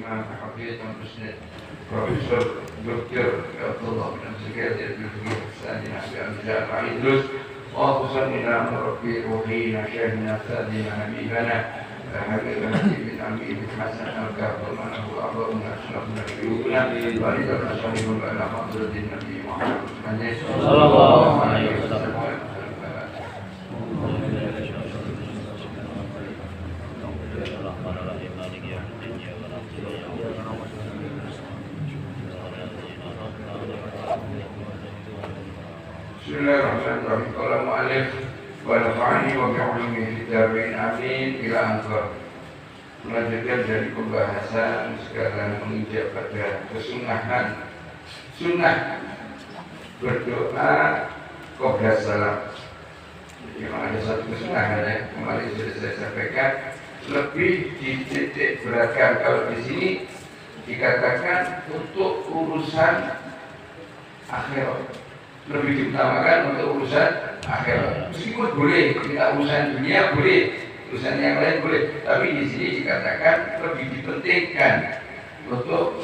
Imam Hafidh Musnad Profesor Dr. Abdullah bin Sekretari Al-Fiqh Sanina Al-Jamaah Idrus wa Husainina Rabbi Ruhina Syekhina Sadina Habibana Habibana bin Ami bin Hasan Al-Kahbana wa Abdullah Ashrafna Yubna wa Ridha Salihun wa Al-Hamdulillahi Nabi Muhammad sallallahu alaihi wasallam. Bismillahirrahmanirrahim. Qala mu'allif wa nafa'ani wa bi'ulumi fid dharain amin ila akhir. Melanjutkan dari pembahasan sekarang menginjak pada kesunahan sunnah berdoa qabla salam. Memang ada satu kesunahan ya, kemarin sudah saya sampaikan, lebih dititik beratkan kalau di sini dikatakan untuk urusan akhirat, lebih diutamakan untuk urusan akhirat. Meskipun boleh kita urusan dunia boleh, urusan yang lain boleh, tapi di sini dikatakan lebih dipentingkan untuk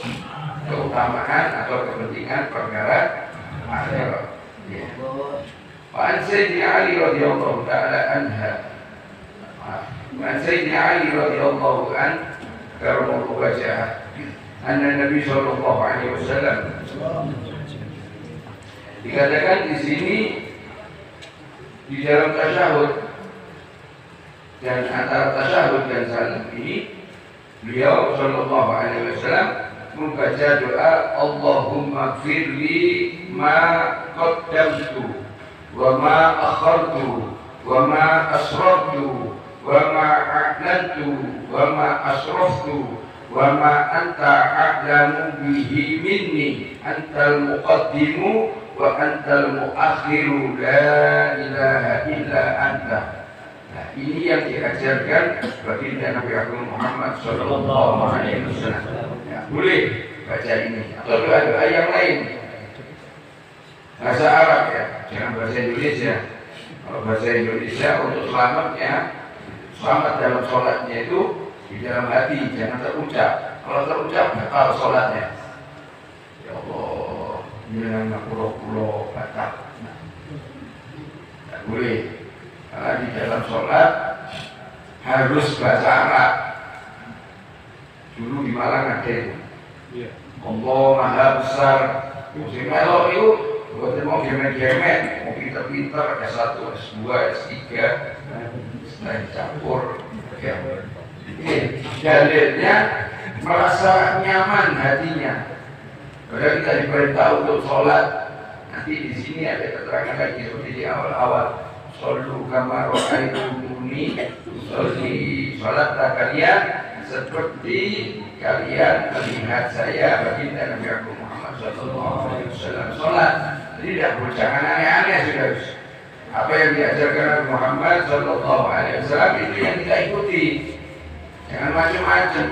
keutamaan atau kepentingan perkara akhirat. Ya. Wa Sayyidina Ali radhiyallahu taala anha. Wa Sayyidina Ali radhiyallahu an karamallahu wajhah. Anna Nabi sallallahu alaihi wasallam dikatakan di sini di dalam tasyahud dan antara tasyahud dan salam ini beliau sallallahu alaihi wasallam membaca doa Allahumma firli ma qaddamtu wa ma akhartu wa ma asrartu wa ma a'lantu wa ma asraftu wa ma anta a'lamu bihi minni antal muqaddimu wa antal muakhiru la ilaha illa anta. Nah, ini yang diajarkan baginda Nabi Agung Muhammad sallallahu alaihi wasallam. Ya, boleh baca ini atau doa-doa yang lain. Bahasa Arab ya, jangan bahasa Indonesia. Kalau bahasa Indonesia untuk selamat dalam sholatnya itu di dalam hati, jangan terucap. Kalau terucap batal sholatnya. Ya Allah, jangan pulau-pulau batal. Tidak boleh. Karena di dalam sholat harus bahasa Arab. Dulu di Malang ada itu. Allah Maha Besar. Musim melok itu buat mau gemet-gemet, mau pinter-pinter, S1, S2, S3, setelah dicampur. Ya. Dalilnya merasa nyaman hatinya. Padahal kita diperintah untuk sholat. Nanti di sini ada keterangan lagi seperti di awal-awal. Shollu kama ra'aitumuni usolli, sholatlah kalian seperti kalian melihat saya baginda Nabi Agung Muhammad sallallahu alaihi wasallam sholat. Jadi tidak boleh, jangan aneh-aneh sudah. Apa yang diajarkan Nabi Muhammad sallallahu alaihi wasallam itu yang kita ikuti. Jangan macam-macam.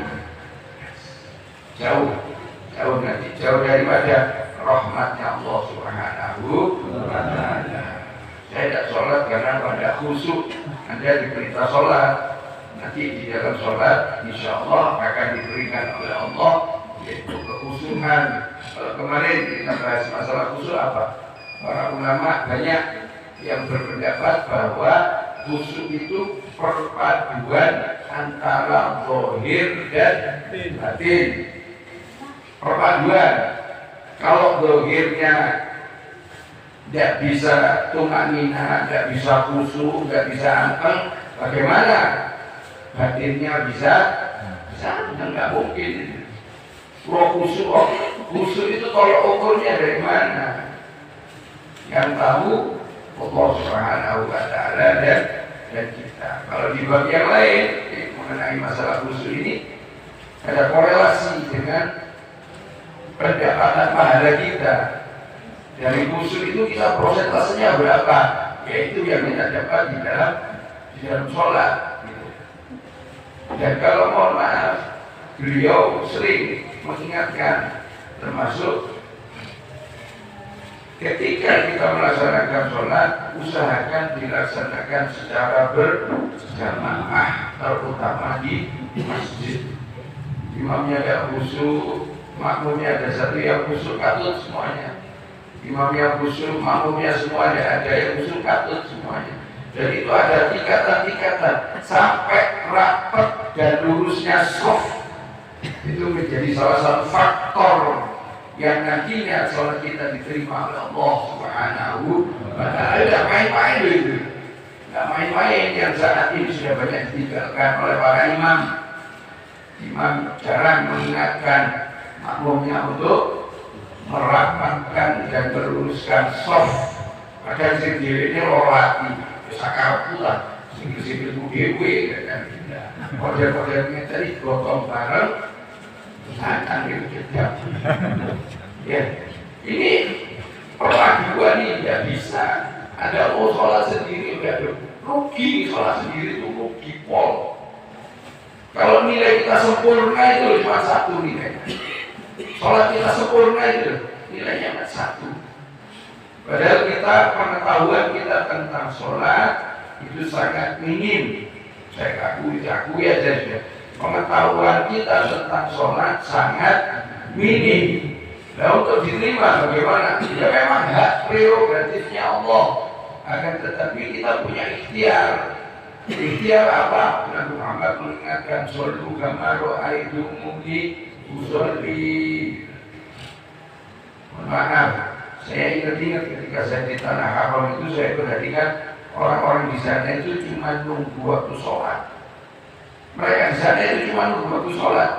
Jauh nanti, jauh daripada rahmatnya Allah Subhanahu wa ta'ala. Saya tidak sholat karena pada khusyuk. Anda diperintah sholat. Nanti di dalam sholat insya Allah akan diberikan oleh Allah yaitu kekhusyukan. Kalau kemarin kita bahas masalah khusyuk apa? Para ulama banyak yang berpendapat bahwa khusyuk itu perpaduan antara zahir dan batin. Perpaduan. Kalau zahirnya tidak bisa tumanina, tidak bisa khusyuk, tidak bisa anteng, bagaimana batinnya bisa nggak mungkin. Khusyuk itu kalau ukurnya dari mana? Yang tahu Allah Subhanahu wa ta'ala dan kita. Kalau di bab yang lain mengenai masalah khusyuk ini ada korelasi dengan pendapatan pahala kita. Dari khusyuk itu kita prosentasenya berapa? Yaitu yang kita dapat di dalam sholat. Gitu. Dan kalau mohon maaf, beliau sering mengingatkan, termasuk ketika kita melaksanakan sholat, usahakan dilaksanakan secara berjamaah, terutama di masjid. imamnya ada khusyuk, makmumnya ada satu yang khusyuk katut semuanya. Imamnya khusyuk, makmumnya semuanya ada yang khusyuk katut semuanya. Dan itu ada tingkatan-tingkatan sampai rapat dan lurusnya soft. Itu menjadi salah satu faktor yang nantinya sholat kita diterima oleh Allah Subhanahu wa ta'ala. Tidak main-main itu. Tidak main-main yang saat ini sudah banyak ditinggalkan oleh para imam. Imam jarang mengingatkan makmumnya untuk merapatkan dan meluruskan soft. Padahal sendiri ini lorati, sakar pula, sendiri itu dewe dan tidak. Model-modelnya tadi gotong bareng. Akan dikejap. Ya, ini perlakuan ini tidak bisa. Ada sholat sendiri, ada rugi sholat sendiri itu rugi pol. Kalau nilai kita sempurna itu cuma satu nilai. Sholat kita sempurna itu nilainya cuma satu. Padahal kita pengetahuan kita tentang sholat itu sangat minim. Saya akui aja sudah. Pengetahuan kita tentang sholat sangat minim. Nah, untuk diterima bagaimana? Ya memang hak prerogatifnya Allah. Akan tetapi kita punya ikhtiar. Ikhtiar apa? Nabi Muhammad mengingatkan shollu kama ra'aitumuni usolli. Maaf, saya ingat ketika saya di Tanah Haram itu saya perhatikan orang-orang di sana itu cuma nunggu waktu sholat. Mereka di sana itu cuma nunggu waktu sholat.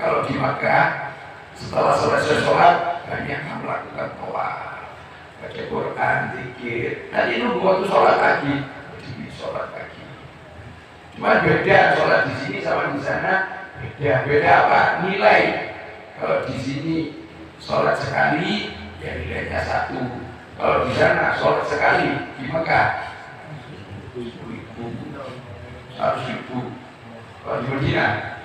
Kalau di Makkah, setelah selesai sholat, banyak yang melakukan tawaf, baca Quran, zikir. Nanti nunggu waktu sholat lagi, jadi sholat lagi. Cuma beda sholat di sini sama di sana. Beda apa? Nilai. Kalau di sini sholat sekali, ya nilainya 1. Kalau di sana sholat sekali di Makkah 100.000. Kalau di Medina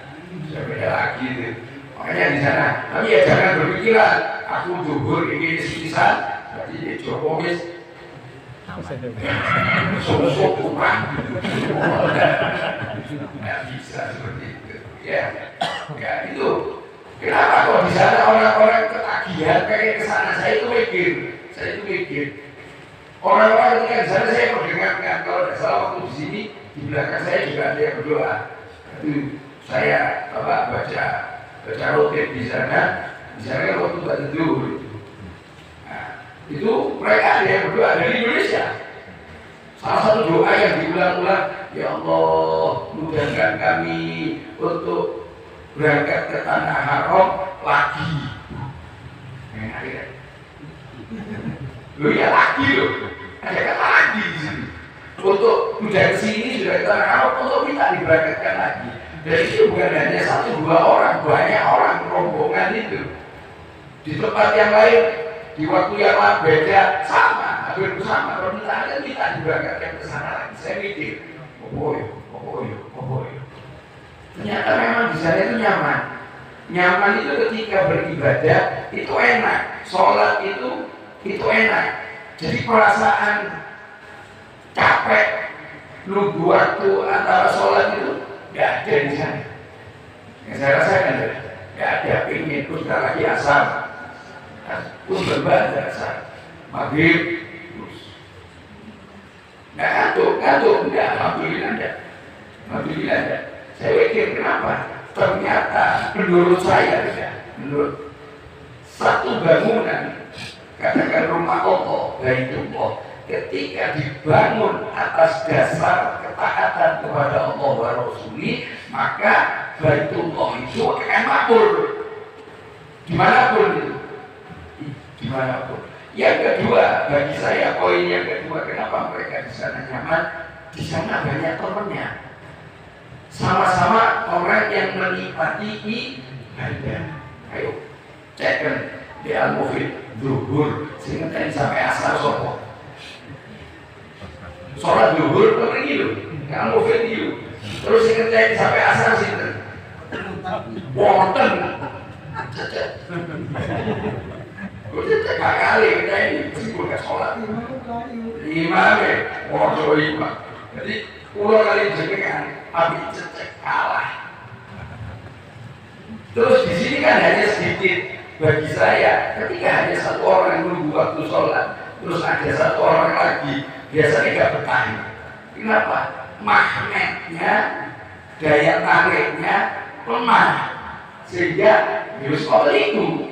sudah beda lagi itu. Makanya di sana, tapi ya jangan berpikiran aku zuhur ini sekisan, berarti dia Jokowi sosok kurang, nggak bisa seperti itu. Ya itu. Kenapa kok di sana orang-orang ketagihan kayak ke sana? Saya itu mikir. Orang-orang ketika di sana saya mendengarkan kalau tidak salah waktu di sini di belakang saya juga ada yang berdoa. Itu saya baca rutin di sana waktu baca zuhur. Nah, itu mereka ada yang berdoa dari Indonesia. Salah satu doa yang diulang-ulang, ya Allah mudahkan kami untuk berangkat ke Tanah Haram lagi. Loh ya lagi loh. Ada kata lagi di sini. Untuk sudah ke sini sudah ke Tanah Haram untuk minta diberangkatkan lagi. Dan itu bukan hanya 1-2 orang, banyak orang rombongan itu. Di tempat yang lain, di waktu yang lain beda, sama, hampir sama. Kalau misalnya kita diberangkatkan ke sana lagi, saya mikir, oh boy. Ternyata memang di sana itu nyaman. Nyaman itu ketika beribadah itu enak, sholat itu enak. Jadi perasaan capek, nunggu waktu antara sholat itu nggak ada di sana. Yang saya rasakan nggak ada. Pingin terus lagi asar, terus berbaca asar, maghrib, terus nggak ngantuk, nggak. Alhamdulillah nggak. Saya pikir kenapa? Ternyata menurut saya menurut satu bangunan, katakan rumah Allah, Baitullah, ketika dibangun atas dasar ketaatan kepada Allah wa Rasuli, maka Baitullah itu akan makmur dimanapun itu. Dimanapun. Yang kedua, bagi saya poin yang kedua, kenapa mereka di sana nyaman? Di sana banyak temannya. Sama-sama orang yang menikmati ibadah. Ayo, cekkan di Al-Mufid zuhur, sehingga tadi sampai asar sopo. Sholat zuhur itu pergi loh, Al-Mufid itu. Terus sehingga tadi sampai asar sini. Wonten. Gue cek kali kita ini, meskipun gak sholat. 5 Jadi pulau kali jenengan, tapi cecek kalah. Terus di sini kan hanya sedikit bagi saya. Ketika hanya satu orang yang menunggu waktu sholat, terus ada satu orang lagi, biasanya nggak betah. Kenapa? Magnetnya, daya tariknya lemah, sehingga virus itu.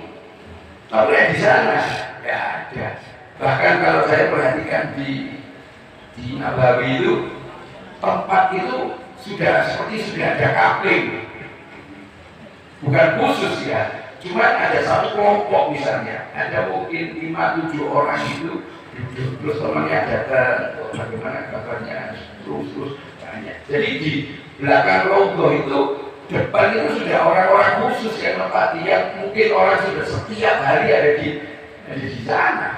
Tapi di sana nggak ada. Bahkan kalau saya perhatikan di Nabawi itu, tempat itu sudah ada kapling, bukan khusus ya, cuma ada satu kelompok misalnya, ada mungkin 5-7 orang itu duduk, terus temannya datang, bagaimana kabarnya, terus banyak. Jadi di belakang rogo itu, depan itu sudah orang-orang khusus yang menempati, yang mungkin orang sudah setiap hari ada di sana.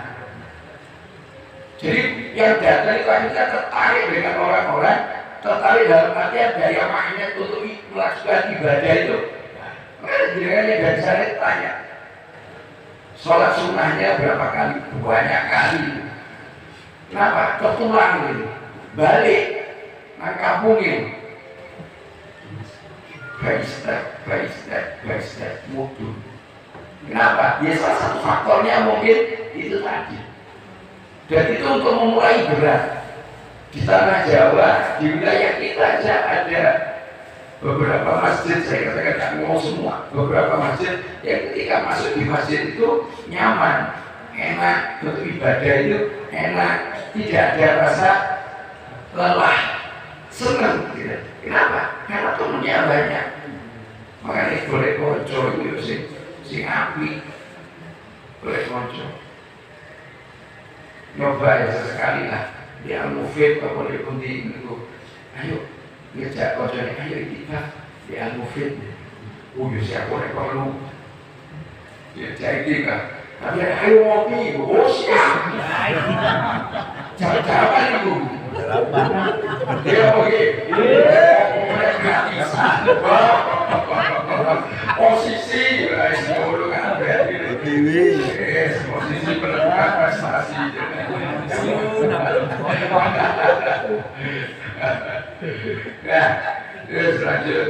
Jadi yang datang itu akhirnya tertarik dengan orang-orang, tertarik dalam artian daya magnet untuk melakukan ibadah itu. Jangan dari sana tanya, sholat sunnahnya berapa kali? Banyak kali. Kenapa? Ketulang gitu, balik, nangkapungin. Baik, mudah. Kenapa? Ya salah satu faktornya mungkin itu tadi. Dan itu untuk memulai berat. Di tanah Jawa, di wilayah kita aja ada beberapa masjid, saya katakan tidak mau semua, beberapa masjid yang ketika masuk di masjid itu nyaman, enak, untuk ibadah itu enak, tidak ada rasa lelah, senang gitu. Kenapa? Karena temennya banyak. Makanya boleh konco itu sing api, boleh konco. Nyoba ya sesekali lah, di Al-Mufid atau di Pundi itu, ayo ngejak konconya, ayo kita di Al-Mufid. Ya siapa yang perlu? Ya jadi kan, tapi ayo ngopi, siap. Jangan itu. Dia pergi, gratisan. Posisi, dulu kan posisi penentuan prestasi. Nah, terus lanjut.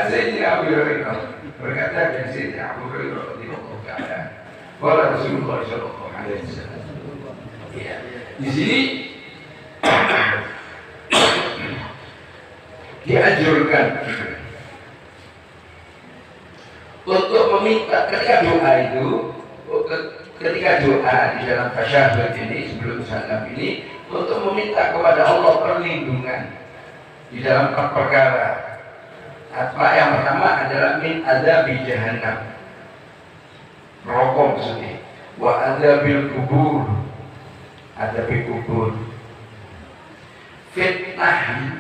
Sayyidina Abu Hurairah berkata dari Sayyidina Abu Hurairah radhiyallahu ta'ala, qala Rasulullah sallallahu alaihi wasallam. Ya, di sini dianjurkan untuk meminta ketika doa itu, ketika doa di dalam tasyahud ini sebelum salam ini, untuk meminta kepada Allah perlindungan di dalam perkara. Apa yang pertama adalah min adzabi jahannam, rokok maksudnya, wa adzabil kubur, adzabil kubur, fitnah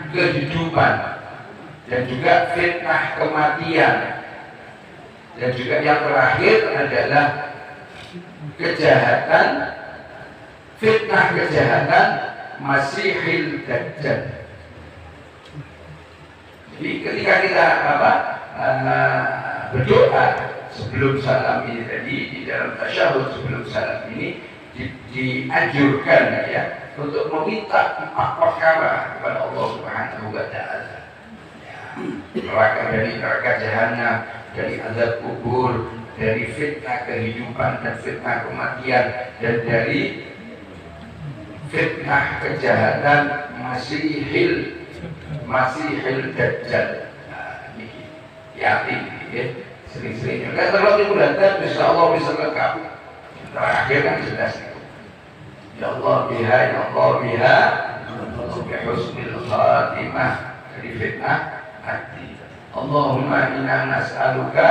kehidupan, dan juga fitnah kematian, dan juga yang terakhir adalah kejahatan, fitnah kejahatan Masihil Dajjal. Jadi ketika kita berdoa sebelum salam ini tadi, di dalam tasyahud sebelum salam ini dianjurkan ya untuk meminta 4 perkara kepada Allah Subhanahu wa taala. Neraka, dari neraka jahanam, dari azab kubur, dari fitnah kehidupan dan fitnah kematian, dan dari fitnah kejahatan Masihil Dajjal. Ini yakin ya, sering-sering. Kalau terlalu bulan-bulan, insya Allah bisa lengkap. Terakhir kan jelas itu. Ya Allah biha, ya Allah biha, bihusnil khatimah, dari fitnah hati. Allahumma inna nas'aluka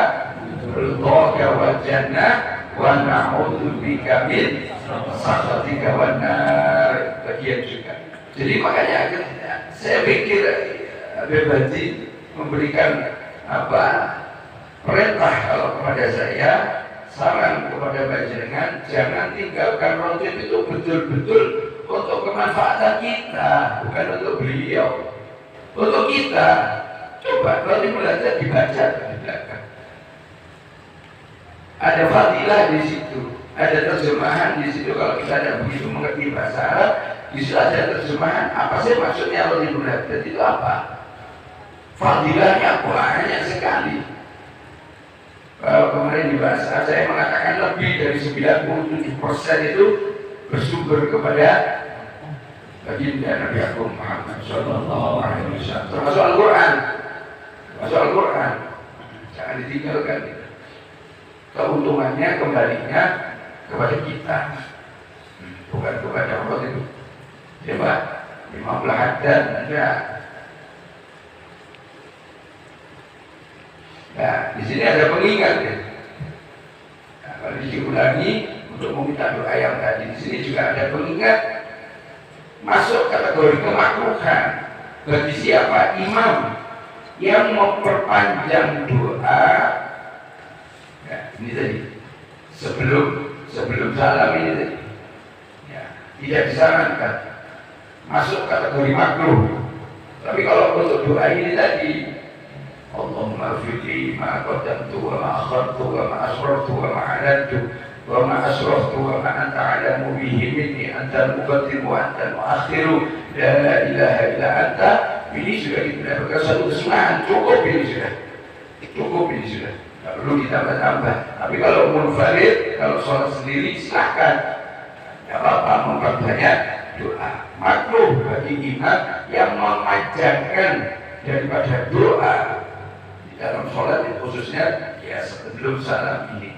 ridhaka wal jannah wa na'udzubika min sakhatika wan nar. Bagian juga. Jadi makanya saya pikir Habib Haji memberikan perintah kalau kepada saya, saran kepada panjenengan, jangan tinggalkan rotin itu betul-betul untuk kemanfaatan kita, bukan untuk beliau, untuk kita. Coba kalau belajar dibaca di belakang, ada fadilah di situ, ada terjemahan di situ. Kalau kita tidak begitu mengerti bahasa Arab, di situ ada terjemahan apa sih maksudnya kalau belajar itu apa. Fadilahnya banyak sekali. kemarin dibahas, saya mengatakan lebih dari 97% itu bersumber kepada baginda Nabi Agung Muhammad Sallallahu Alaihi Wasallam, termasuk Al-Quran. Termasuk Al-Quran, jangan ditinggalkan. Keuntungannya kembalinya kepada kita, bukan kepada Allah itu. Coba Imam Al-Haddad ada. Nah, di sini ada pengingat ya. Nah, kalau diulangi untuk meminta doa yang tadi, di sini juga ada pengingat masuk kategori kemakruhan bagi siapa imam yang memperpanjang doa. Ya, ini tadi sebelum salam ini tadi. Ya, tidak disarankan masuk kategori makruh. Tapi kalau untuk doa ini tadi, Allahumma firli ma qaddamtu wa ma akhartu wa ma asrartu wa ma a'lantu wa ma asraftu wa ma anta a'lamu bihi minni anta al-muqaddim wa anta al-mu'akhiru la ilaha illa anta. Ini sudah diberikan satu kesunahan, cukup ini sudah. Cukup ini sudah. Tidak perlu ditambah-tambah. Tapi kalau munfarid, kalau sholat sendiri silahkan. Tidak apa-apa memperbanyak doa. Makruh bagi imam yang memanjangkan daripada doa dalam sholat, khususnya ya sebelum salam ini.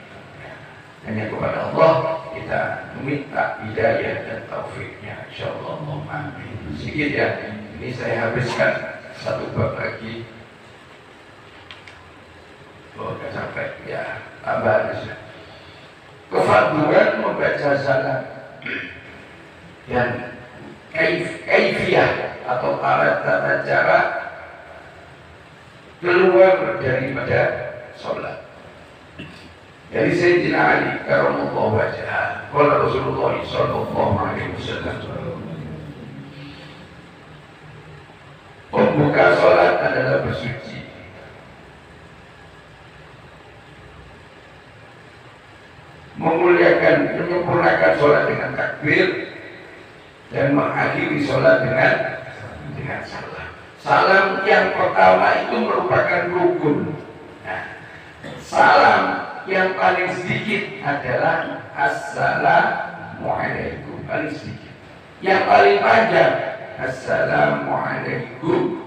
Hanya kepada Allah kita meminta hidayah dan taufiknya, insyaallah. Amin. Sedikit ya, ini saya habiskan satu bab lagi. Oh, sudah sampai ya, tambah saja. Kefadluan membaca salam dan kaifiyah atau tata cara keluar daripada sholat. Dari Sayyidina Ali karramallahu wajhahu, qala Rasulullah sallallahu alaihi wasallam, pembuka sholat adalah bersuci, menyempurnakan sholat dengan takbir, dan mengakhiri sholat dengan salam. Salam yang pertama itu merupakan rukun. Nah, salam yang paling sedikit adalah Assalamualaikum, paling sedikit. Yang paling panjang Assalamualaikum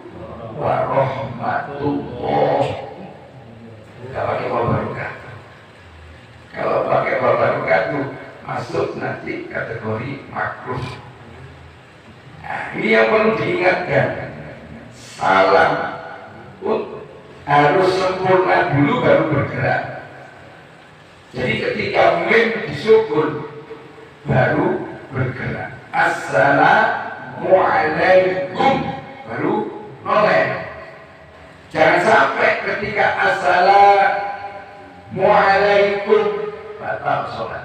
warahmatullahi. Tidak pakai wabarakatuh. Kalau pakai wabarakatuh masuk nanti kategori makruh. Nah, ini yang perlu diingatkan. Salam harus sempurna dulu baru bergerak. Jadi ketika mim disukun baru bergerak. Assalamualaikum baru noleh. Jangan sampai ketika assalamualaikum batal sholat.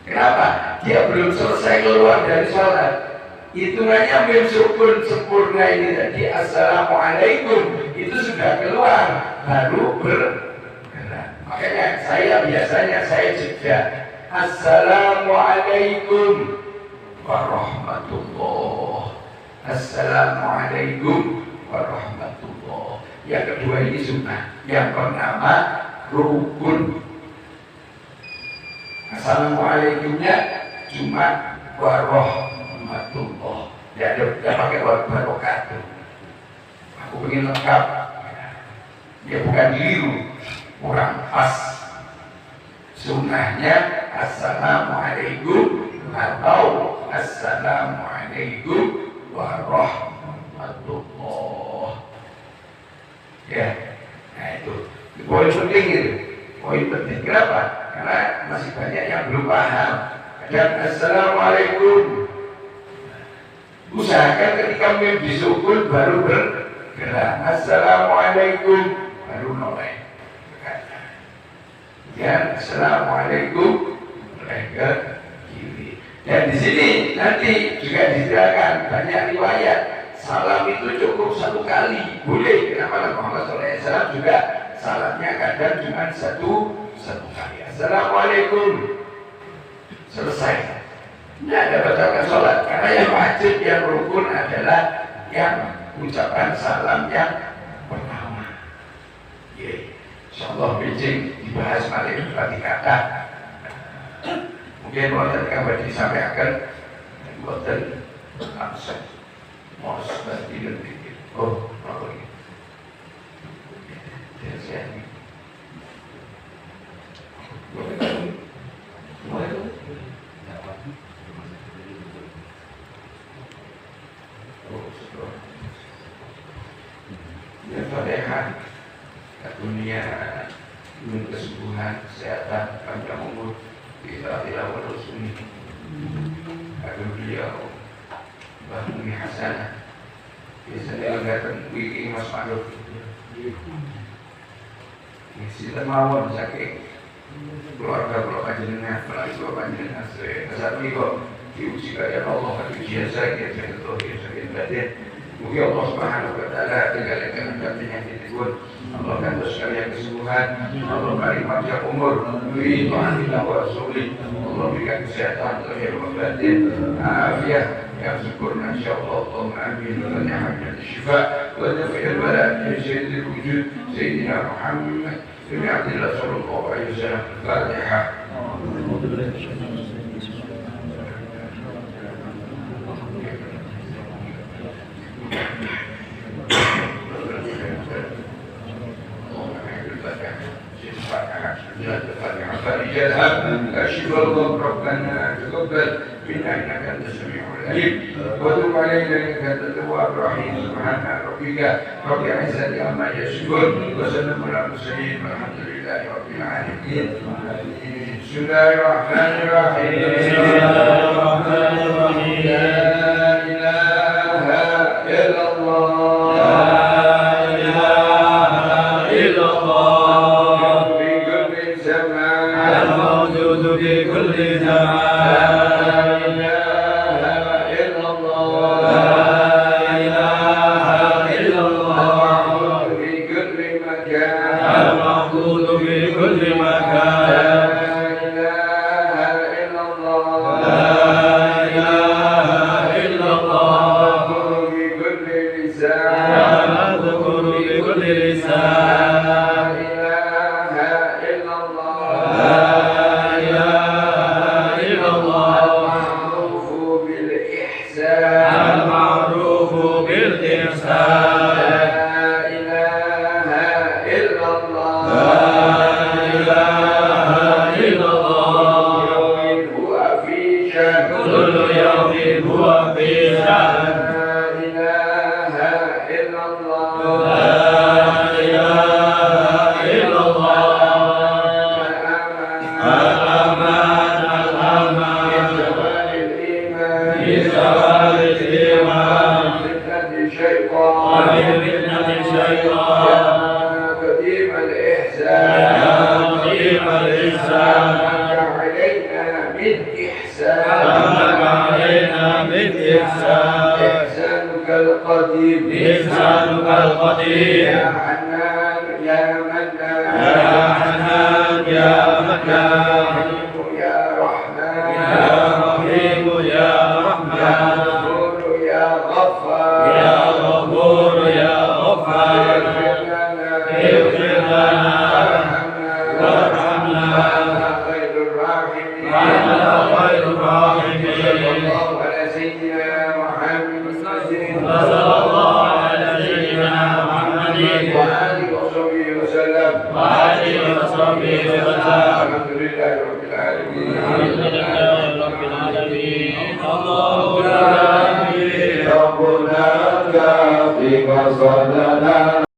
Kenapa? Dia belum selesai keluar dari sholat. Hitungannya mim sukun sempurna ini tadi Assalamualaikum itu sudah keluar baru bergerak. Makanya biasanya saya jeda Assalamualaikum warahmatullah. Assalamualaikum warahmatullah. Yang kedua ini sunnah, yang pertama rukun. Assalamualaikumnya cuma warahmatullah, tidak pakai wabarakatuh. Aku ingin lengkap, dia bukan keliru, kurang pas. Sunnahnya Assalamualaikum atau Assalamualaikum warahmatullah. Ya, nah itu poin penting itu. Poin penting kenapa? Karena masih banyak yang belum paham. Dan Assalamualaikum, usahakan ketika mim disukun baru bergerak. Assalamualaikum baru noleh. Ya, Assalamualaikum noleh ke kiri. Dan di sini nanti juga disediakan banyak riwayat. Salam itu cukup satu kali, boleh. Kenapa Muhammad SAW juga salamnya kadang cuma satu kali. Assalamualaikum, selesai. Tidak ada batalkan sholat. Karena yang wajib, yang rukun adalah yang ucapan salam yang pertama. Insyaallah bijing dibahas malih berarti kata. Mungkin wonten ingkang disampaikan boten absen. Mos berarti lebih. Oh, apa ini? Saya ya Fatihah dunia kesembuhan, kesehatan, panjang umur kita tidak harus ini agar beliau bahmi hasanah biasanya datang wiki Mas Ma'ruf kita mawon saking keluarga panjenengan melalui panjenengan saat ini kok diuji kaya Allah ujian saya saya sakit batin. Mungkin Allah Subhanahu wa Ta'ala tinggalkan penyakit pun Allah akan sekalian kesembuhan, Allah beri panjang umur, beri ta'atillah wa rasulih, Allah berikan kesehatan lahir wa batin, afiat yang sempurna insyaallah. Allahumma amin wa ni'mal syifa wa dafi'il bala ya sayyidil wujud sayyidina Muhammad bin Abdillah sallallahu alaihi wasallam. Al-Fatihah. أشهد الله ربنا تقبل منا إنك أنت السميع العليم وتب علينا إنك أنت التواب الرحيم سبحان ربك رب العزة عما يصفون وسلام على المرسلين والحمد لله رب العالمين. بسم الله الرحمن الرحيم. لا إله إلا الله. ربنا كافي وصلنا